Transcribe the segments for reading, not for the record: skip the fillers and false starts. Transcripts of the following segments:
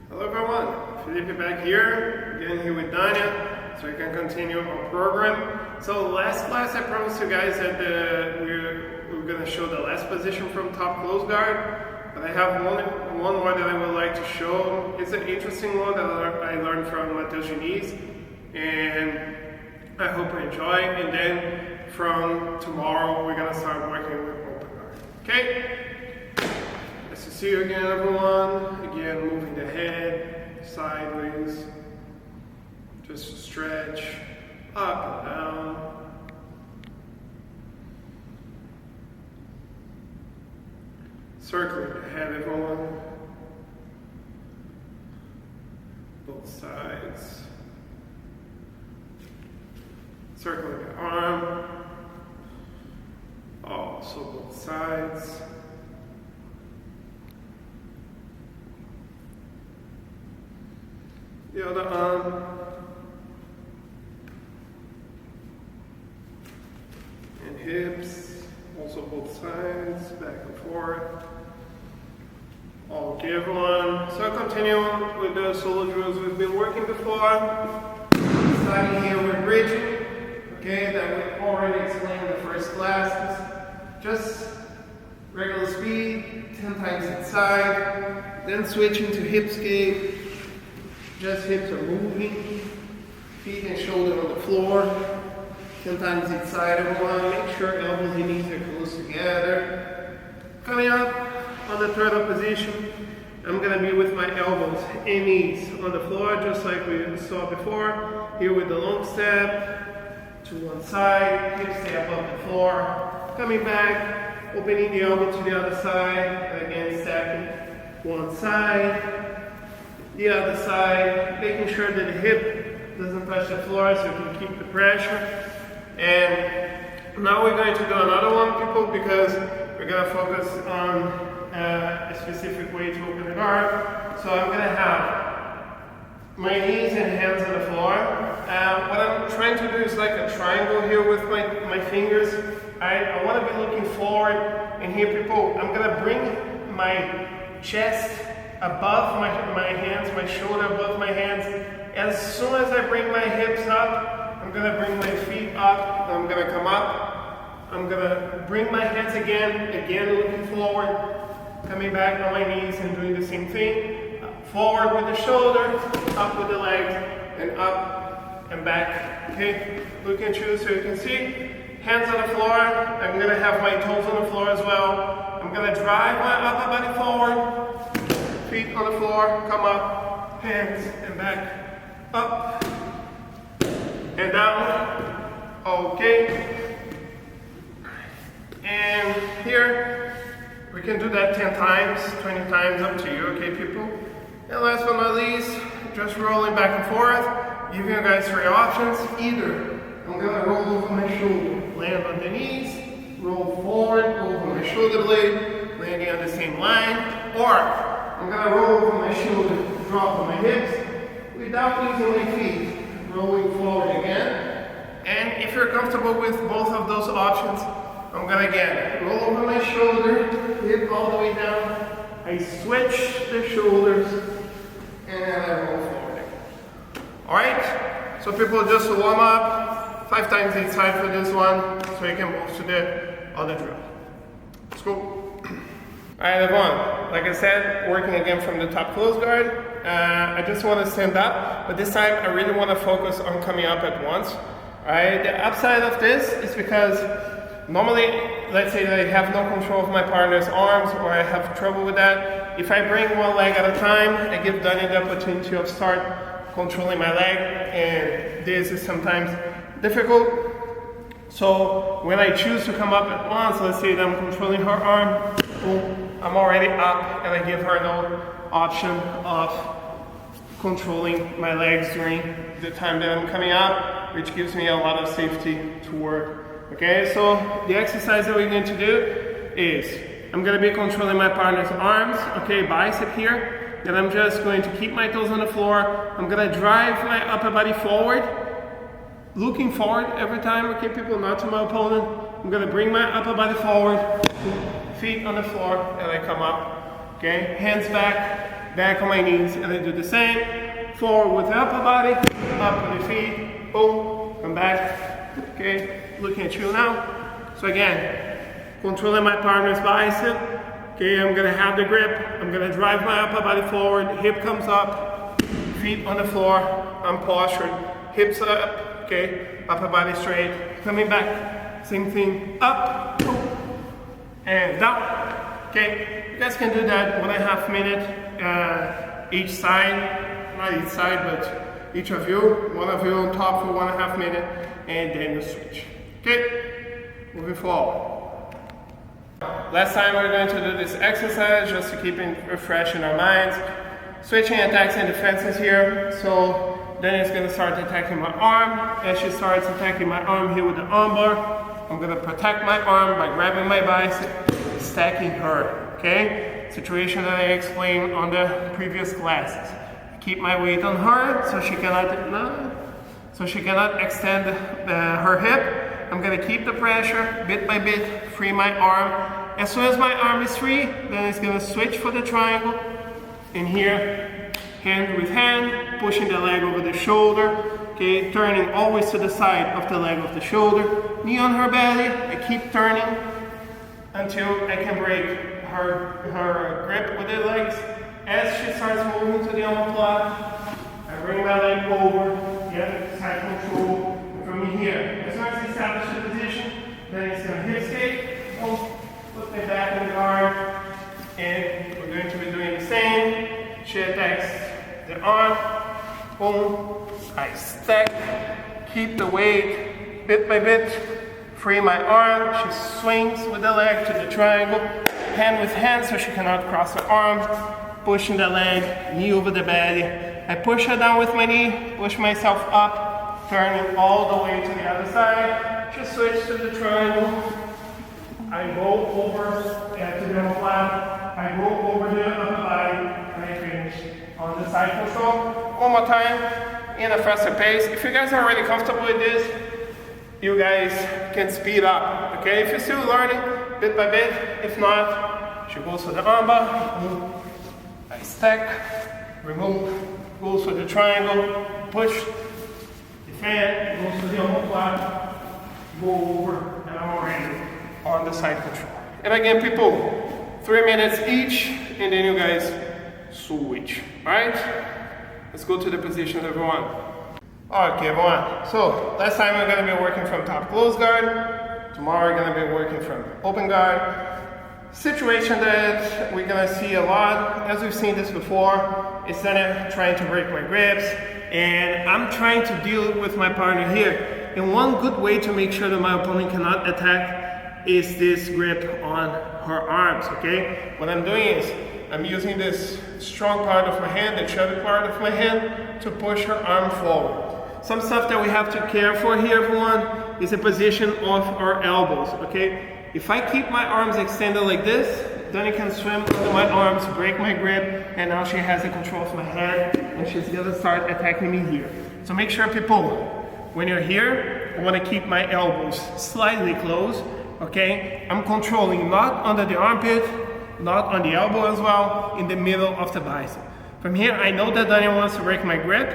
Hello everyone, Felipe back here, again here with Danya, so we can continue our program. So last class I promised you guys that we're going to show the last position from top close guard, but I have one more that I would like to show. It's an interesting one that I learned from Matheus Diniz, and I hope you enjoy. And then from tomorrow we're going to start working with open guard. Okay? Nice to see you again, everyone. Again, moving the head sideways, just to stretch up and down. Circling the head, everyone. Both sides. Circling the arm. Also both sides. The other arm. And hips. Also both sides, back and forth. Okay, everyone. So continue with the solo drills we've been working before. Starting here with bridging. Okay, that we already explained in the first class. Just regular speed, 10 times inside. Then switching to hip escape. Just hips are moving. Feet and shoulder on the floor. 10 times inside, everyone. Make sure elbows and knees are close together. Coming up on the turtle position, I'm going to be with my elbows and knees on the floor, just like we saw before. Here with the long step to one side, hip stay above the floor. Coming back, opening the elbow to the other side, and again stepping one side, the other side, making sure that the hip doesn't touch the floor so you can keep the pressure. And now we're going to do another one, people, because we're going to focus on a specific way to open the guard. So I'm going to have my knees and hands on the floor. What I'm trying to do is like a triangle here with my fingers. I want to be looking forward, and here, people, I'm going to bring my chest above my hands, my shoulder above my hands. As soon as I bring my hips up, I'm going to bring my feet up. I'm going to come up. I'm going to bring my hands again looking forward. Coming back on my knees and doing the same thing. Forward with the shoulder, up with the legs, and up and back. Okay, look at you so you can see. Hands on the floor. I'm going to have my toes on the floor as well. I'm going to drive my upper body forward. Feet on the floor, come up, hands and back, up and down. Okay. And here, we can do that 10 times, 20 times, up to you, okay, people? And last but not least, just rolling back and forth, giving you guys 3 options. Either I'm gonna roll over my shoulder, land on the knees, roll forward, over my shoulder blade, landing on the same line, or I'm gonna roll over my shoulder, drop on my hips, without using my feet, rolling forward again. And if you're comfortable with both of those options, I'm gonna again roll over my shoulder, hip all the way down. I switch the shoulders, and I roll forward. Alright? So people, just warm up, 5 times inside for this one, so you can move to the other drill. Let's go. Alright, everyone, like I said, working again from the top close guard. I just want to stand up, but this time I really want to focus on coming up at once. Alright, the upside of this is because normally, let's say that I have no control of my partner's arms, or I have trouble with that. If I bring one leg at a time, I give Dani the opportunity of start controlling my leg, and this is sometimes difficult. So when I choose to come up at once, let's say that I'm controlling her arm, I'm already up, and I give her no option of controlling my legs during the time that I'm coming up, which gives me a lot of safety to work. Okay, so the exercise that we're going to do is, I'm going to be controlling my partner's arms, okay, bicep here, and I'm just going to keep my toes on the floor. I'm going to drive my upper body forward, looking forward every time, okay, people, not to my opponent. I'm going to bring my upper body forward, feet on the floor, and I come up, okay, hands back, back on my knees, and I do the same. Forward with the upper body, up with the feet, boom, come back. Okay, looking at you now. So again, controlling my partner's bicep. Okay, I'm gonna have the grip. I'm gonna drive my upper body forward. Hip comes up, feet on the floor. I'm postured, hips up. Okay, upper body straight. Coming back, same thing. Up, and down. Okay, you guys can do that 1.5 minutes each side. Not each side, but each of you. One of you on top for 1.5 minutes, and then you switch. Okay, moving forward. Last time we're going to do this exercise just to keep it fresh in our minds. Switching attacks and defenses here. So then it's going to start attacking my arm. As she starts attacking my arm here with the arm bar, I'm going to protect my arm by grabbing my bicep, stacking her. Okay, situation that I explained on the previous classes. Keep my weight on her so she cannot extend her hip. I'm gonna keep the pressure bit by bit, free my arm. As soon as my arm is free, then it's gonna switch for the triangle. In here, hand with hand, pushing the leg over the shoulder. Okay, turning always to the side of the leg of the shoulder. Knee on her belly. I keep turning until I can break her grip with the legs. As she starts moving to the omoplata, I bring my leg over, get side control from here. As soon as I establish the position, then it's going to hip skate, put my back in the guard, and we're going to be doing the same. She attacks the arm, boom, I stack, keep the weight bit by bit, free my arm, she swings with the leg to the triangle, hand with hand so she cannot cross her arms. Pushing the leg, knee over the belly. I push her down with my knee, push myself up, turning all the way to the other side. Just switch to the triangle. I go over to the omoplata. I go over the upper body, and I finish on the side control. One more time, in a faster pace. If you guys are already comfortable with this, you guys can speed up. Okay, if you're still learning bit by bit, if not, she goes to the armbar. I stack, remove, goes to the triangle, push, defend, goes to the omoplata, go over, and I'm already on the side control. And again, people, 3 minutes each, and then you guys switch. Alright? Let's go to the positions, everyone. Okay, everyone. So, last time we're going to be working from top close guard. Tomorrow we're going to be working from open guard. Situation that we're gonna see a lot, as we've seen this before, is that I'm trying to break my grips, and I'm trying to deal with my partner here. And one good way to make sure that my opponent cannot attack is this grip on her arms, okay? What I'm doing is, I'm using this strong part of my hand, the chubby part of my hand, to push her arm forward. Some stuff that we have to care for here, everyone, is the position of our elbows, okay? If I keep my arms extended like this, then I can swim under my arms, break my grip, and now she has the control of my hand, and she's gonna start attacking me here. So make sure, people, when you're here, I wanna keep my elbows slightly closed, okay? I'm controlling not under the armpit, not on the elbow as well, in the middle of the bicep. From here, I know that Daniel wants to break my grip,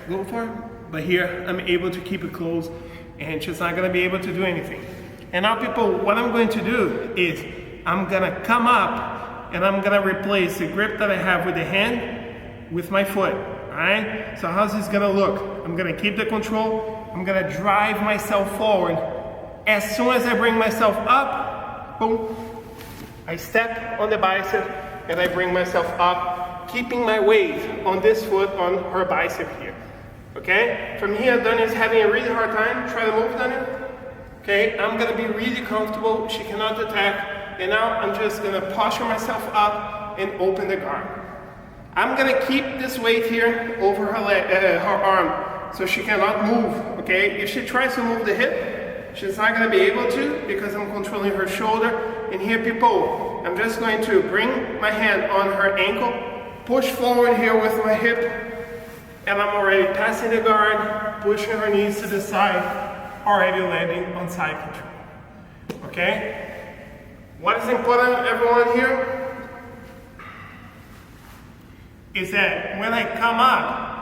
go for it, but here, I'm able to keep it closed, and she's not gonna be able to do anything. And now, people, what I'm going to do is I'm gonna come up and I'm gonna replace the grip that I have with the hand with my foot, all right? So how's this gonna look? I'm gonna keep the control. I'm gonna drive myself forward. As soon as I bring myself up, boom, I step on the bicep and I bring myself up, keeping my weight on this foot on her bicep here, okay? From here, Daniel's having a really hard time. Try to move, Daniel. Okay, I'm gonna be really comfortable, she cannot attack, and now I'm just gonna posture myself up and open the guard. I'm gonna keep this weight here over her leg, her arm, so she cannot move, okay? If she tries to move the hip, she's not gonna be able to because I'm controlling her shoulder. And here, people, I'm just going to bring my hand on her ankle, push forward here with my hip, and I'm already passing the guard, pushing her knees to the side, already landing on side control, okay? What is important, everyone, here? is that when I come up,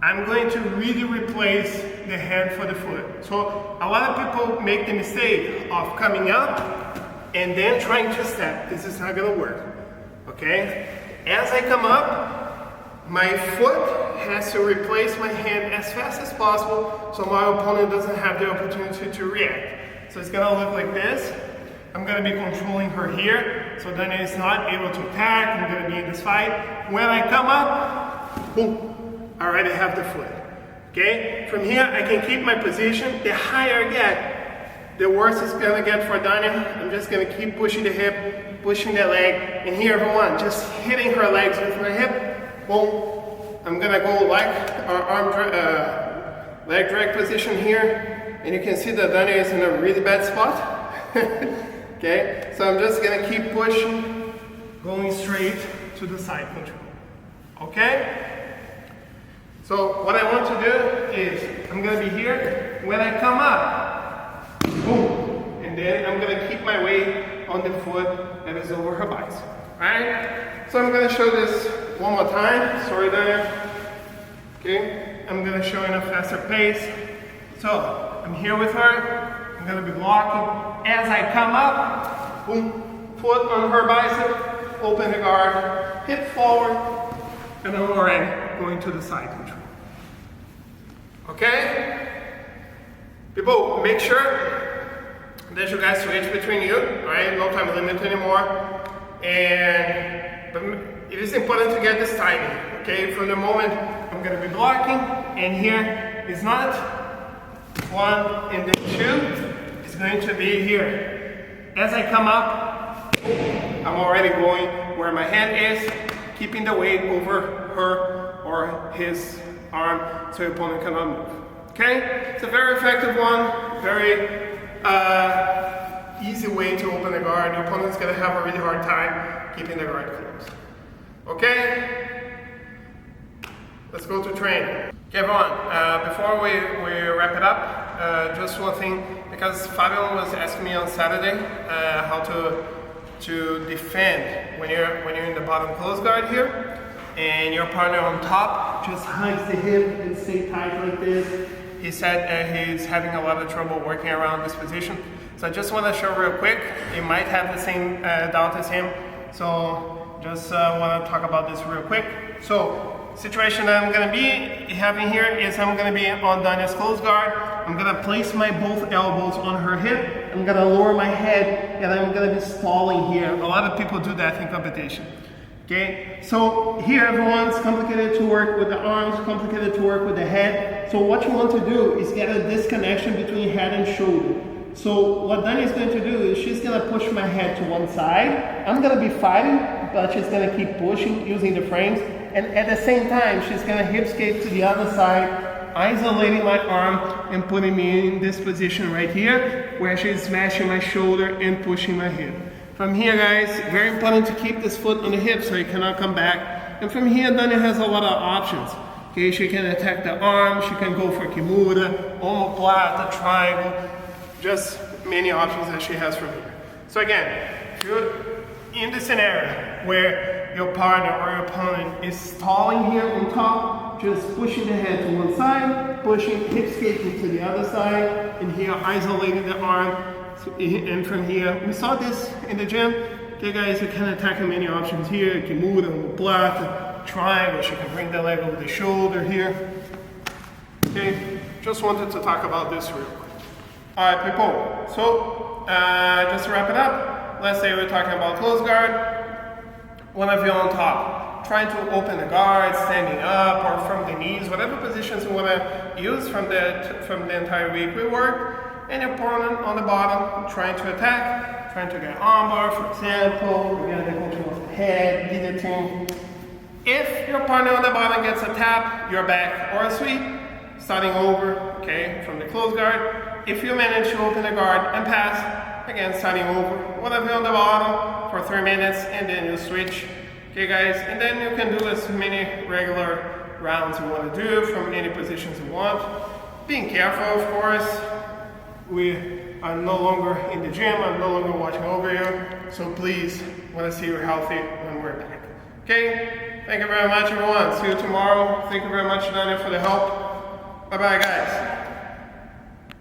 I'm going to really replace the hand for the foot. So a lot of people make the mistake of coming up and then trying to step. This is not gonna work, okay? As I come up, my foot has to replace my hand as fast as possible so my opponent doesn't have the opportunity to react. So it's gonna look like this. I'm gonna be controlling her here, so then it's not able to attack. I'm gonna be in this fight. When I come up, boom. I already have the foot, okay? From here, I can keep my position. The higher I get, the worse it's gonna get for Danya. I'm just gonna keep pushing the hip, pushing the leg. And here, everyone, just hitting her legs with my hip, boom. I'm gonna go like our leg drag position here. And you can see that Danya is in a really bad spot. Okay, so I'm just gonna keep pushing, going straight to the side control, okay? So what I want to do is, I'm gonna be here. When I come up, boom, and then I'm gonna keep my weight on the foot that is over her bicep, right? So I'm gonna show this one more time. Sorry, Danya. Okay, I'm gonna show in a faster pace. So I'm here with her. I'm gonna be blocking. As I come up, boom, foot on her bicep, open the guard, hip forward, and I'm already going to the side control. Okay? People, make sure that you guys switch between you, right? No time limit anymore. But it is important to get this timing, okay? From the moment I'm gonna be blocking, and here is not one and then two, it's going to be here. As I come up, I'm already going where my hand is, keeping the weight over her or his arm so your opponent cannot move. Okay? It's a very effective one, very easy way to open the guard. Your opponent's gonna have a really hard time keeping the guard closed. Okay? Let's go to training. Okay, everyone, before we wrap it up, just one thing, because Fabian was asking me on Saturday how to defend when you're in the bottom close guard here, and your partner on top just hugs the hip and stay tight like this. He said he's having a lot of trouble working around this position. So I just want to show real quick. You might have the same doubt as him. So just want to talk about this real quick. So situation that I'm going to be having here is I'm going to be on Danya's close guard. I'm going to place my both elbows on her hip. I'm going to lower my head and I'm going to be stalling here. A lot of people do that in competition. Okay, so here everyone's complicated to work with the arms, complicated to work with the head. So what you want to do is get a disconnection between head and shoulder. So what Danya is going to do is she's going to push my head to one side. I'm going to be fighting, but she's going to keep pushing using the frames. And at the same time, she's going to hip escape to the other side, isolating my arm and putting me in this position right here, where she's smashing my shoulder and pushing my hip. From here, guys, very important to keep this foot on the hip so you cannot come back. And from here, Danya has a lot of options. Okay, she can attack the arm, she can go for kimura, omoplata, triangle, just many options that she has from here. So again, if you're in the scenario where your partner or your opponent is stalling here on top, just pushing the head to one side, pushing, hip escaping to the other side, and here isolating the arm. And from here, we saw this in the gym. Okay, guys, you can attack many options here. Kimura, omoplata, triangle. She can bring the leg over the shoulder here. Okay, just wanted to talk about this real quick. All right, people. So, just to wrap it up, let's say we're talking about close guard. One of you on top, trying to open the guard, standing up, or from the knees, whatever positions you want to use from the entire week we work. And your opponent on the bottom, trying to attack, trying to get armbar, for example, we're gonna control of the head, guillotine. If your partner on the bottom gets a tap, your back, or a sweep, starting over, okay, from the close guard. If you manage to open the guard and pass, again, starting over, one of you on the bottom for 3 minutes, and then you switch. Okay, guys, and then you can do as many regular rounds you want to do from any positions you want. Being careful, of course. We are no longer in the gym, I'm no longer watching over you, so please, want to see you healthy when we're back. Okay? Thank you very much, everyone. See you tomorrow. Thank you very much, Daniel, for the help. Bye-bye, guys.